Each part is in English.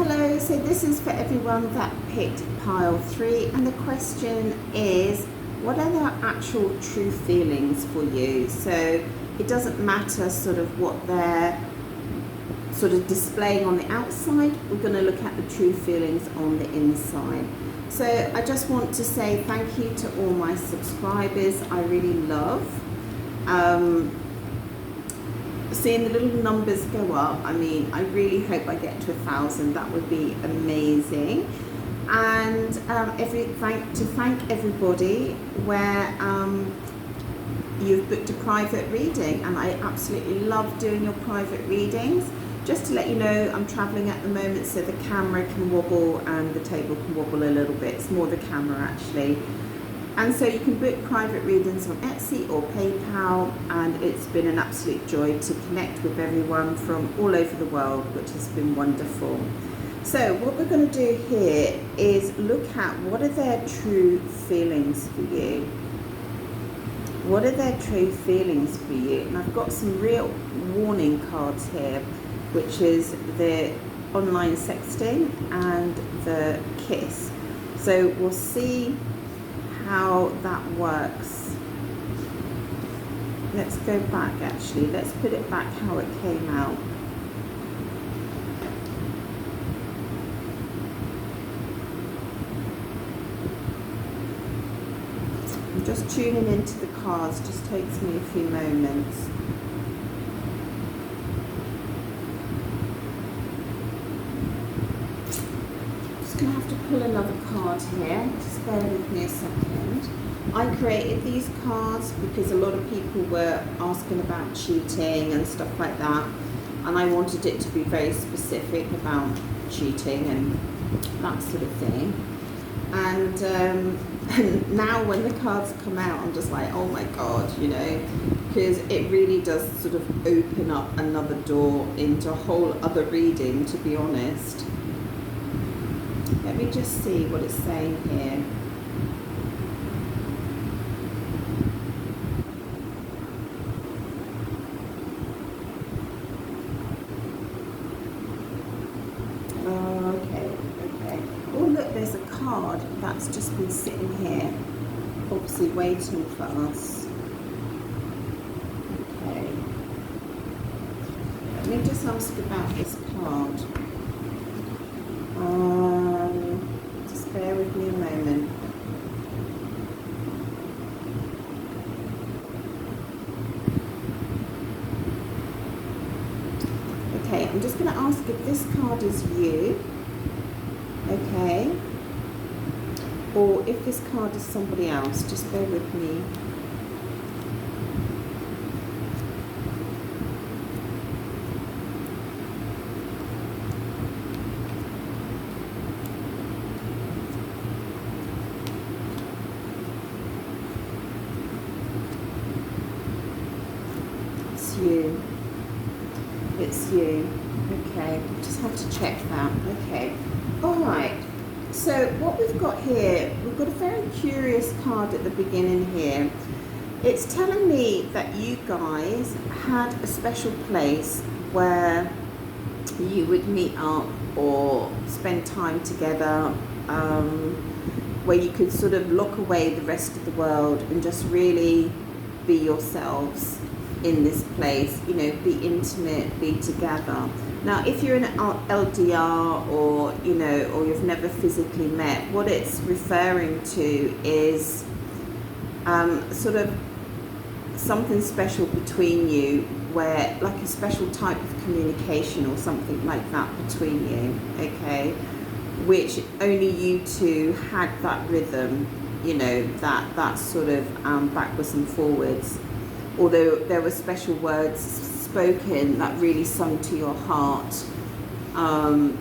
Hello, so this is for everyone that picked pile 3, and the question is, what are the actual true feelings for you? So it doesn't matter sort of what they're sort of displaying on the outside, we're going to look at the true feelings on the inside. So I just want to say thank you to all my subscribers. I really love seeing the little numbers go up. I mean, I really hope I get to 1,000. That would be amazing. And thank everybody where you've booked a private reading, and I absolutely love doing your private readings. Just to let you know, I'm traveling at the moment, so the camera can wobble and the table can wobble a little bit. It's more the camera actually. And so you can book private readings on Etsy or PayPal, and it's been an absolute joy to connect with everyone from all over the world, which has been wonderful. So what we're going to do here is look at what are their true feelings for you. What are their true feelings for you? And I've got some real warning cards here, which is the online sexting and the kiss. So we'll see how that works. Let's go back actually. Let's put it back how it came out. I'm just tuning into the cards, just takes me a few moments. Just gonna have to pull another card here. Just bear with me a second. I created these cards because a lot of people were asking about cheating and stuff like that, and I wanted it to be very specific about cheating and that sort of thing. And now when the cards come out, I'm just like, oh my God, you know, because it really does sort of open up another door into a whole other reading, to be honest. Let me just see what it's saying here. There's a card that's just been sitting here, obviously waiting for us. Okay. Let me just ask about this card. Just bear with me a moment. Okay, I'm just going to ask if this card is you. Okay, or if this card is somebody else, just bear with me. It's you. It's you. Okay, just have to check that. Okay. Alright, so what we've got here, we've got a very curious card at the beginning here. It's telling me that you guys had a special place where you would meet up or spend time together, where you could sort of lock away the rest of the world and just really be yourselves in this place, you know, be intimate, be together. Now, if you're in an LDR or, you know, or you've never physically met, what it's referring to is sort of something special between you, where like a special type of communication or something like that between you, okay, which only you two had that rhythm, you know, that sort of backwards and forwards, although there were special words spoken that really sung to your heart,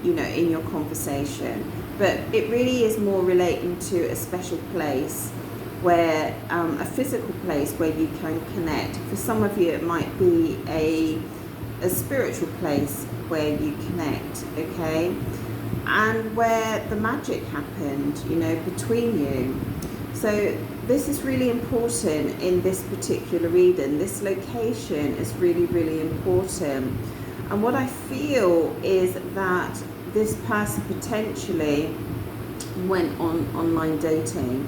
you know, in your conversation. But it really is more relating to a special place where, a physical place where you can connect. For some of you, it might be a spiritual place where you connect, okay? And where the magic happened, you know, between you. So this is really important in this particular reading. This location is really, really important. And what I feel is that this person potentially went on online dating,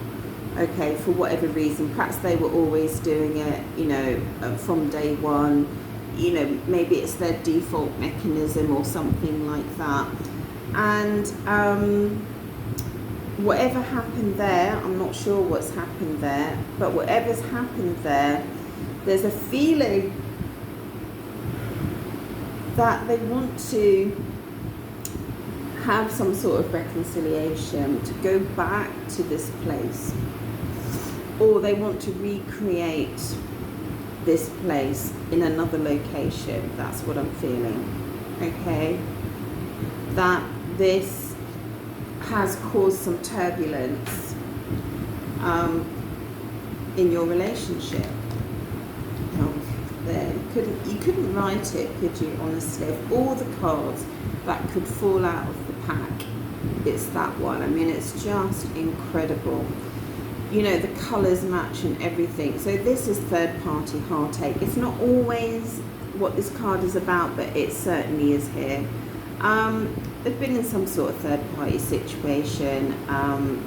okay, for whatever reason. Perhaps they were always doing it, you know, from day one. You know, maybe it's their default mechanism or something like that. And whatever happened there, I'm not sure what's happened there, but whatever's happened there, there's a feeling that they want to have some sort of reconciliation, to go back to this place, or they want to recreate this place in another location. That's what I'm feeling, okay? That this has caused some turbulence in your relationship. Oh, there, you couldn't write it, could you, honestly? Of all the cards that could fall out of the pack, it's that one. I mean, it's just incredible. You know, the colours match and everything. So this is third party heartache. It's not always what this card is about, but it certainly is here. They've been in some sort of third party situation.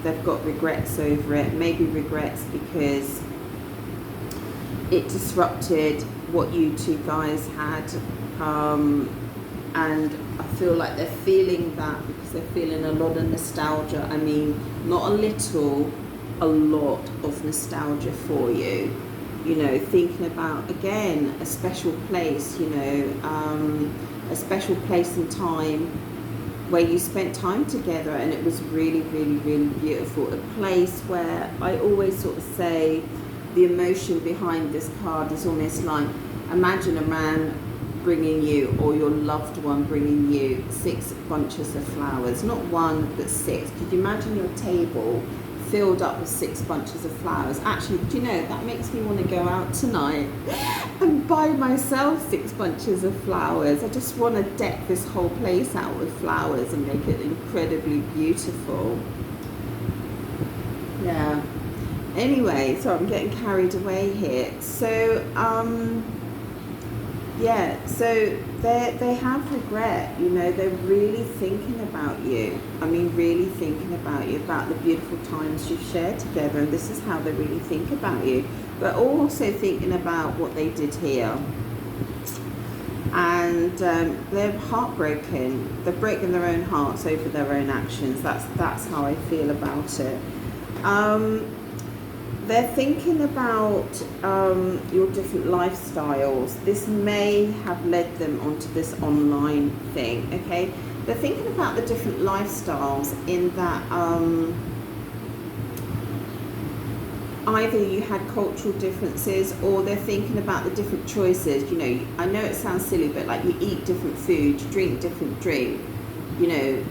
They've got regrets over it. Maybe regrets because it disrupted what you two guys had. And I feel like they're feeling that because they're feeling a lot of nostalgia. I mean, not a little, a lot of nostalgia for you. You know, thinking about, again, a special place, you know, a special place and time where you spent time together, and it was really, really, really beautiful. A place where I always sort of say the emotion behind this card is almost like, imagine a man bringing you, or your loved one bringing you, 6 bunches of flowers. Not one, but 6. Could you imagine your table filled up with 6 bunches of flowers? Actually, do you know, that makes me want to go out tonight and buy myself 6 bunches of flowers. I just want to deck this whole place out with flowers and make it incredibly beautiful. Yeah. Anyway, so I'm getting carried away here. So, yeah, so they have regret, you know, they're really thinking about you. I mean, really thinking about you, about the beautiful times you've shared together, and this is how they really think about you. But also thinking about what they did here. And they're heartbroken. They're breaking their own hearts over their own actions. That's how I feel about it. They're thinking about your different lifestyles. This may have led them onto this online thing, okay? They're thinking about the different lifestyles in that either you had cultural differences, or they're thinking about the different choices. You know, I know it sounds silly, but like you eat different food, you drink different drink, you know.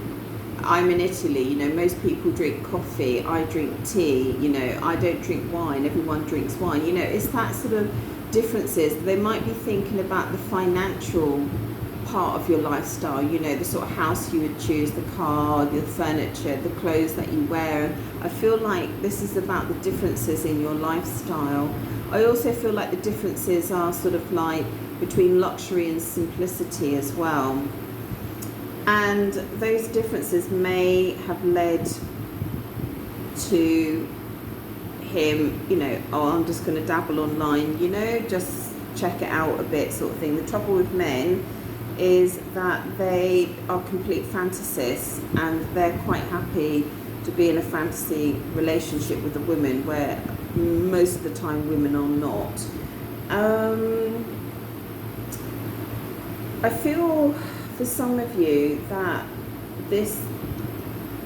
I'm in Italy, you know, most people drink coffee, I drink tea, you know, I don't drink wine, everyone drinks wine, you know, it's that sort of differences. They might be thinking about the financial part of your lifestyle, you know, the sort of house you would choose, the car, the furniture, the clothes that you wear. I feel like this is about the differences in your lifestyle. I also feel like the differences are sort of like between luxury and simplicity as well. And those differences may have led to him, you know, oh, I'm just going to dabble online, you know, just check it out a bit sort of thing. The trouble with men is that they are complete fantasists, and they're quite happy to be in a fantasy relationship with a woman, where most of the time women are not. I feel for some of you that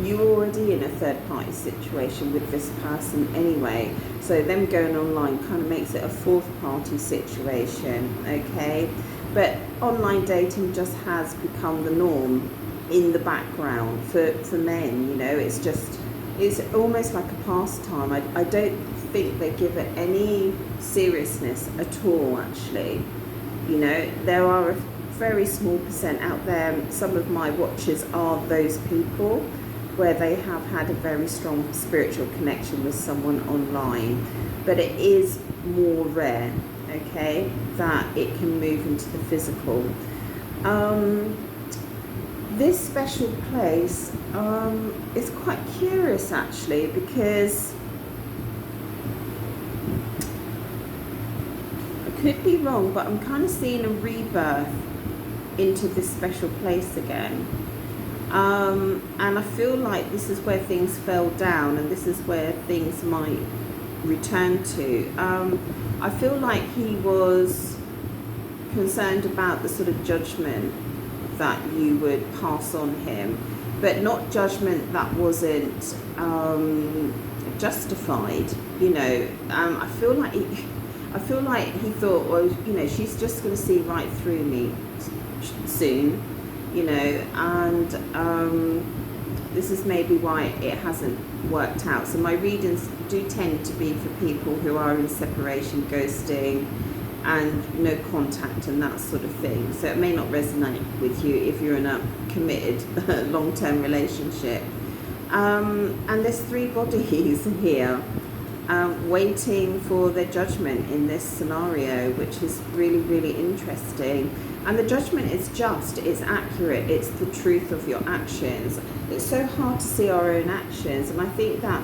you're already in a third party situation with this person anyway, so them going online kind of makes it a fourth party situation, okay? But online dating just has become the norm in the background for men, you know. It's almost like a pastime. I don't think they give it any seriousness at all, actually. You know, there are a very small percent out there. Some of my watchers are those people where they have had a very strong spiritual connection with someone online, but it is more rare, okay, that it can move into the physical. this special place is quite curious actually, because I could be wrong, but I'm kind of seeing a rebirth into this special place again. And I feel like this is where things fell down, and this is where things might return to. I feel like he was concerned about the sort of judgment that you would pass on him, but not judgment that wasn't justified. You know, I feel like he thought, well, you know, she's just going to see right through me soon, you know, and this is maybe why it hasn't worked out. So my readings do tend to be for people who are in separation, ghosting, and no contact and that sort of thing. So it may not resonate with you if you're in a committed long-term relationship. And there's 3 bodies here waiting for their judgment in this scenario, which is really, really interesting. And the judgment is just, it's accurate, it's the truth of your actions. It's so hard to see our own actions, and I think that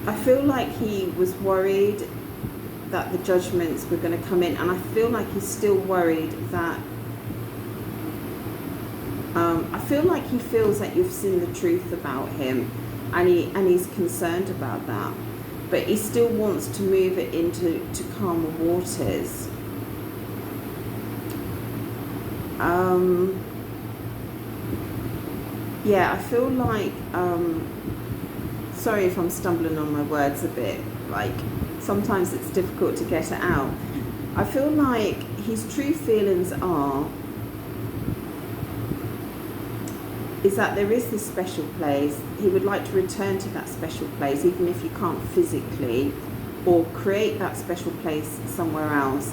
I feel like he was worried that the judgments were going to come in, and I feel like he's still worried that I feel like he feels that you've seen the truth about him, and he's concerned about that, but he still wants to move it into calmer waters. Yeah, I feel like sorry if I'm stumbling on my words a bit, like sometimes it's difficult to get it out. I feel like his true feelings is that there is this special place. He would like to return to that special place, even if you can't physically, or create that special place somewhere else,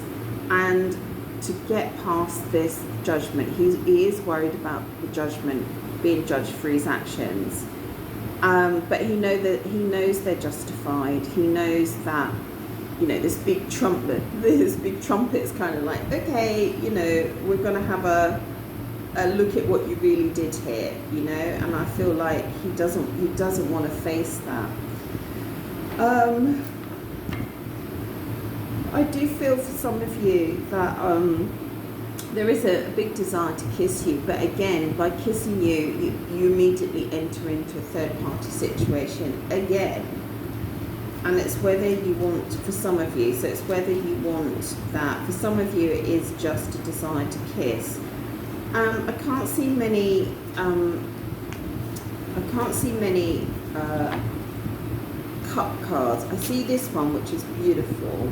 and to get past this judgment. He is worried about the judgment, being judged for his actions. But he knows they're justified. He knows that, you know, this big trumpet's kind of like, okay, you know, we're going to have a look at what you really did here, you know. And I feel like he doesn't want to face that. I do feel for some of you that there is a big desire to kiss you, but again, by kissing you immediately enter into a third-party situation again. And it's whether you want, for some of you, so it's whether you want that. For some of you, it is just a desire to kiss. I can't see many cup cards. I see this one, which is beautiful,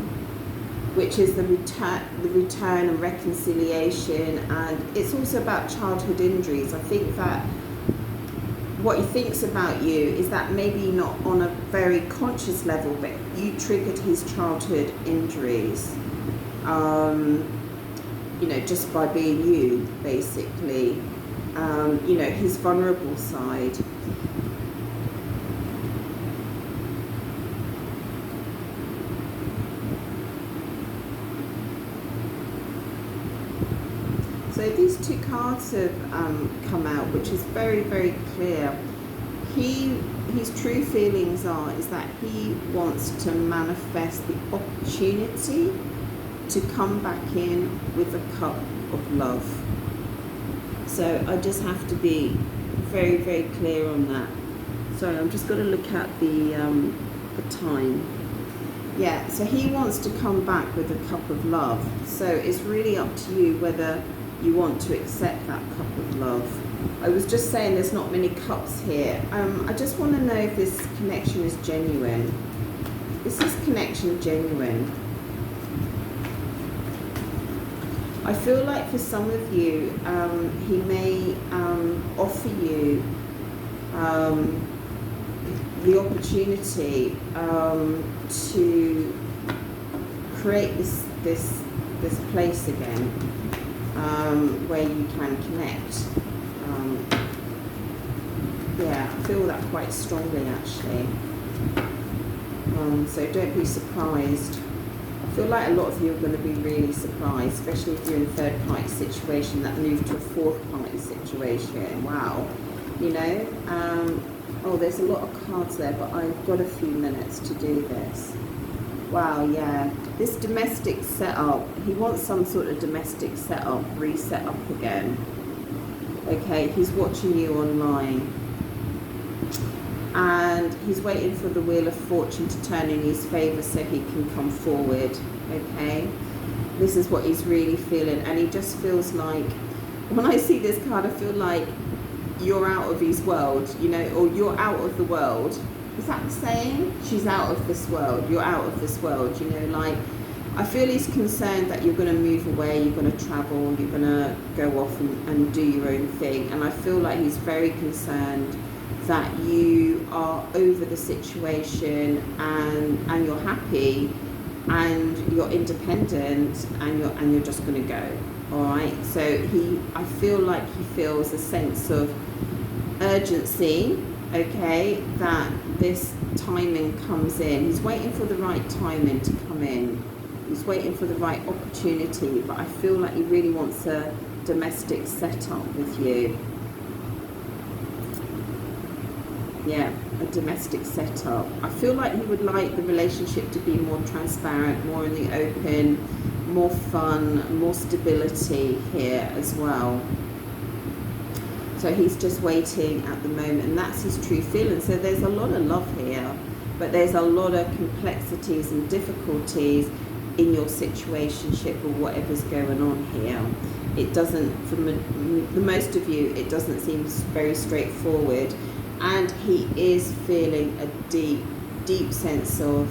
which is the return and reconciliation, and it's also about childhood injuries. I think that what he thinks about you is that maybe not on a very conscious level, but you triggered his childhood injuries, you know, just by being you, basically, you know, his vulnerable side. So these 2 cards have come out, which is very, very clear. His true feelings is that he wants to manifest the opportunity to come back in with a cup of love. So I just have to be very, very clear on that. Sorry, I'm just going to look at the time. Yeah, so he wants to come back with a cup of love. So it's really up to you whether you want to accept that cup of love. I was just saying there's not many cups here. I just want to know if this connection is genuine. Is this connection genuine? I feel like for some of you, he may offer you the opportunity to create this place again, where you can connect. Yeah, I feel that quite strongly actually. So don't be surprised. I feel like a lot of you are going to be really surprised, especially if you're in a third party situation that moved to a fourth party situation. Wow. You know, oh, there's a lot of cards there, but I've got a few minutes to do this. Wow, yeah. This domestic setup, he wants some sort of domestic setup, reset up again. Okay, he's watching you online. And he's waiting for the Wheel of Fortune to turn in his favour so he can come forward. Okay? This is what he's really feeling. And he just feels like, when I see this card, I feel like you're out of his world, you know, or you're out of the world. Is that the saying? She's out of this world. You're out of this world, you know, like, I feel he's concerned that you're going to move away, you're going to travel, you're going to go off and do your own thing. And I feel like he's very concerned that you are over the situation and you're happy and you're independent and you're just going to go. All right. So I feel like he feels a sense of urgency. Okay, that this timing comes in. He's waiting for the right timing to come in. He's waiting for the right opportunity, but I feel like he really wants a domestic setup with you. Yeah, a domestic setup. I feel like he would like the relationship to be more transparent, more in the open, more fun, more stability here as well. So he's just waiting at the moment, and that's his true feeling. So there's a lot of love here, but there's a lot of complexities and difficulties in your situationship or whatever's going on here. It doesn't, for the most of you, it doesn't seem very straightforward. And he is feeling a deep, deep sense of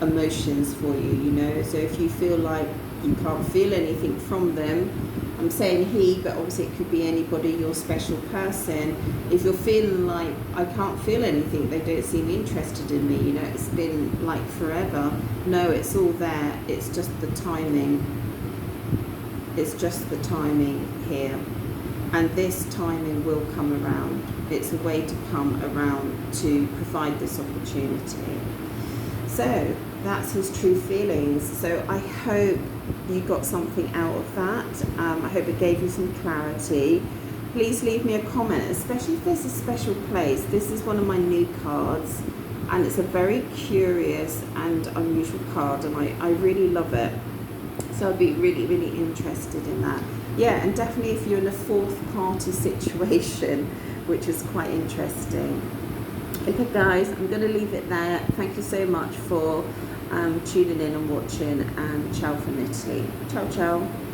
emotions for you, you know. So if you feel like you can't feel anything from them, I'm saying he, but obviously it could be anybody, your special person. If you're feeling like, I can't feel anything, they don't seem interested in me, you know, it's been like forever. No, it's all there. It's just the timing. It's just the timing here. And this timing will come around. It's a way to come around to provide this opportunity. So that's his true feelings. So I hope you got something out of that. I hope it gave you some clarity. Please leave me a comment, especially if there's a special place. This is one of my new cards, and it's a very curious and unusual card, and I really love it. So I'd be really, really interested in that. Yeah, and definitely if you're in a fourth party situation, which is quite interesting. Okay guys, I'm going to leave it there. Thank you so much for tuning in and watching, and ciao from Italy. Ciao, ciao.